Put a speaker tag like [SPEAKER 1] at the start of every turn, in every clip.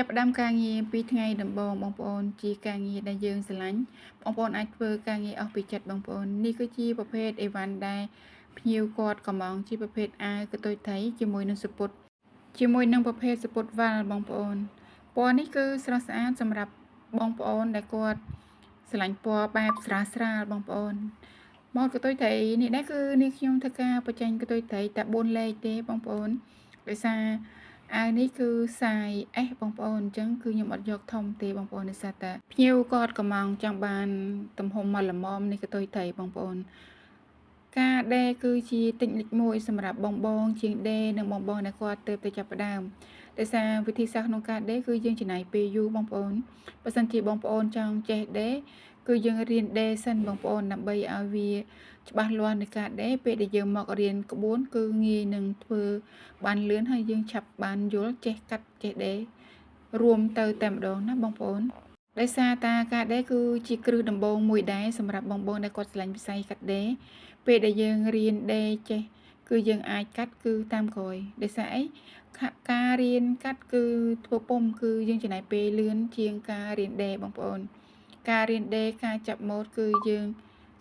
[SPEAKER 1] ចាប់ផ្ដើមការងារពីថ្ងៃដំបូងបងប្អូនជាការងារដែលយើងស្រឡាញ់បងប្អូនអាចធ្វើការងារអស់ពីចិត្តបងប្អូននេះគឺជាប្រភេទអីវ៉ាន់ដែលភ្ញៀវគាត់កំងជាប្រភេទអាវកតុយថៃជាមួយនឹងសំពត់ជាមួយនឹងប្រភេទសំពត់វ៉ាល់បងប្អូនពណ៌នេះគឺស្រស់ស្អាតសម្រាប់បងប្អូនដែលគាត់ស្រឡាញ់ពណ៌បែបស្រាលស្រាលបងប្អូនម៉ូដកតុយថៃនេះដែរគឺនាងខ្ញុំធ្វើការបញ្ចេញកតុយថៃតែ4លេខទេបងប្អូនដោយសារអាវនេះគឺសាយ S បងប្អូនអញ្ចឹងគឺខ្ញុំអត់យកធំទេបងប្អូនដោយសារតែភ្ញៀវគាត់កំងចង់បានទំហំមកល្មមនេះកតុយថៃបងប្អូនការដេរគឺជាតិចនិចមួយសម្រាប់បងជាងដេរនិងបងដែលគាត់ទើបតែចាប់ផ្ដើមដោយសារវិធីសាស្ត្រក្នុងការដេរគឺយើងចំណាយពេលយូរបងប្អូនបើសិនជាបងប្អូនចង់ចេះដេរគឺយើងរៀនដេរសិនបងប្អូនដើម្បីឲ្យវាច្បាស់លាស់នៃការដេរពេលដែលយើងមករៀនក្បួនគឺងាយនឹងធ្វើបានលឿនហើយយើងឆាប់បានយល់ចេះកាត់ចេះដេររួមទៅតែម្ដងណាបងប្អូនដោយសារតាការដេរគឺជាគ្រឹះដំបូងមួយដែរសម្រាប់បងដែលគាត់ឆ្លាញ់វិស័យកាត់ដេរពេលដែលយើងរៀនដេរចេះគឺយើងអាចកាត់គឺតាមក្រោយដោយសារអីការរៀនកាត់គឺធ្វើពុំគឺយើងចំណាយពេលលឿនជាងការរៀនដេរបងប្អូនការរៀនដេរការចាប់ម៉ូដគឺយើង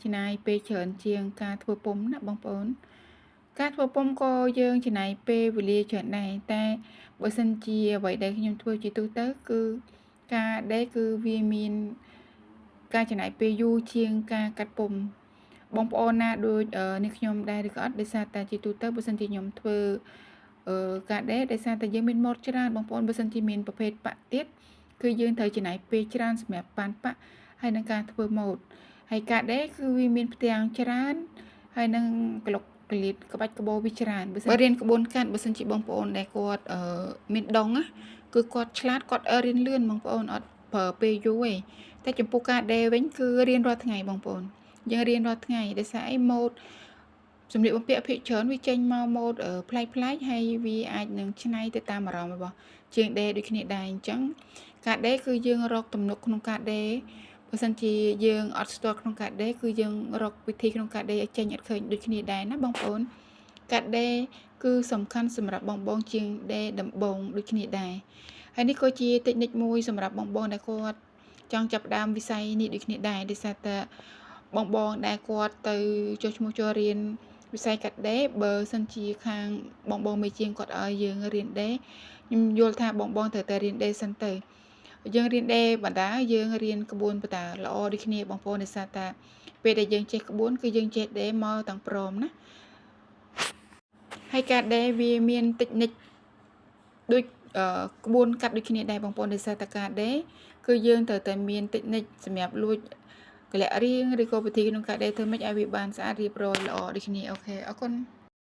[SPEAKER 1] ចំណាយពេលច្រើនជាងការធ្វើពុំណាបងប្អូនការធ្វើពុំក៏យើងចំណាយពេលវេលាច្រើនដែរតែបើសិនជាអ្វីដែលខ្ញុំធ្វើជាទូទៅគឺការដេរគឺវាមានការចំណាយពេលយូរជាងការកាត់ពុំបងប្អូនណាដូចនេះខ្ញុំដែរឬក៏អត់ដោយសារតែជាទូទៅបើសិនជាខ្ញុំធ្វើការដេរដោយសារតែយើងមានម៉ូដច្រើនបងប្អូនបើសិនជាមានប្រភេទប៉ាក់ទៀតគឺយើងត្រូវចំណាយពេលច្រើនសម្រាប់ប៉ាន់ប៉ាក់ហើយនឹងការធ្វើម៉ូដហើយការដេរគឺវាមានផ្ទាំងច្រើនហើយនឹងក្លុកក្លៀតក្បាច់ក្បូរវាច្រើនបើរៀនក្បួនកាត់បើសិនជាបងប្អូនដែលគាត់មានដងណាគឺគាត់ឆ្លាតគាត់រៀនលឿនបងប្អូនអត់ប្រើពេលយូរទេតែចំពោះការដេរវិញគឺរៀនរាល់ថ្ងៃបងប្អូនយើងរៀនរាល់ថ្ងៃដោយសារអីម៉ូដសម្លៀកបំពាក់ភាគច្រើនវាចេញមកម៉ូដប្លែកៗហើយវាអាចនឹងច្នៃទៅតាមអារម្មណ៍របស់ជាងដេរដូចគ្នាដែរអញ្ចឹងការដេរគឺយើងរកទំនុកក្នុងការដេរបើសិនជាយើងអត់ស្ទាត់ក្នុងការដេរគឺយើងរកវិធីក្នុងការដេរឲ្យចេញអត់ឃើញដូចគ្នាដែរណាបងប្អូនការដេរគឺសំខាន់សម្រាប់បងជាងដេរដំបងដូចគ្នាដែរហើយនេះក៏ជាតិចនិចមួយសម្រាប់បងដែលគាត់ចង់ចាប់ផ្ដើមវិស័យនេះដូចគ្នាដែរដោយសារតែបងដែលគាត់ទៅចុះឈ្មោះចូលរៀនវិស័យកាត់ដេរបើសិនជាខាងបងមេជាងគាត់ឲ្យយើងរៀនដេរខ្ញុំយល់ថាបងត្រូវតែរៀនដេរសិនទៅយើងរៀនដេរបណ្ដាយើងរៀនក្បួនបណ្ដាល្អដូចគ្នាបងប្អូនដោយសារតែពេលដែលយើងចេះក្បួនគឺយើងចេះដេរមកទាំងព្រមណាហើយការដេរវាមានតិចនិចដូចក្បួនកាត់ដូចគ្នាដែរបងប្អូនដោយសារតែការដេរគឺយើងត្រូវតែមានតិចនិចសម្រាប់លួចកលាក់រៀងឬក៏វិធីក្នុងការដេរធ្វើម៉េចឲ្យវាបានស្អាតរៀបរយល្អដូចគ្នាអូខេអរគុណ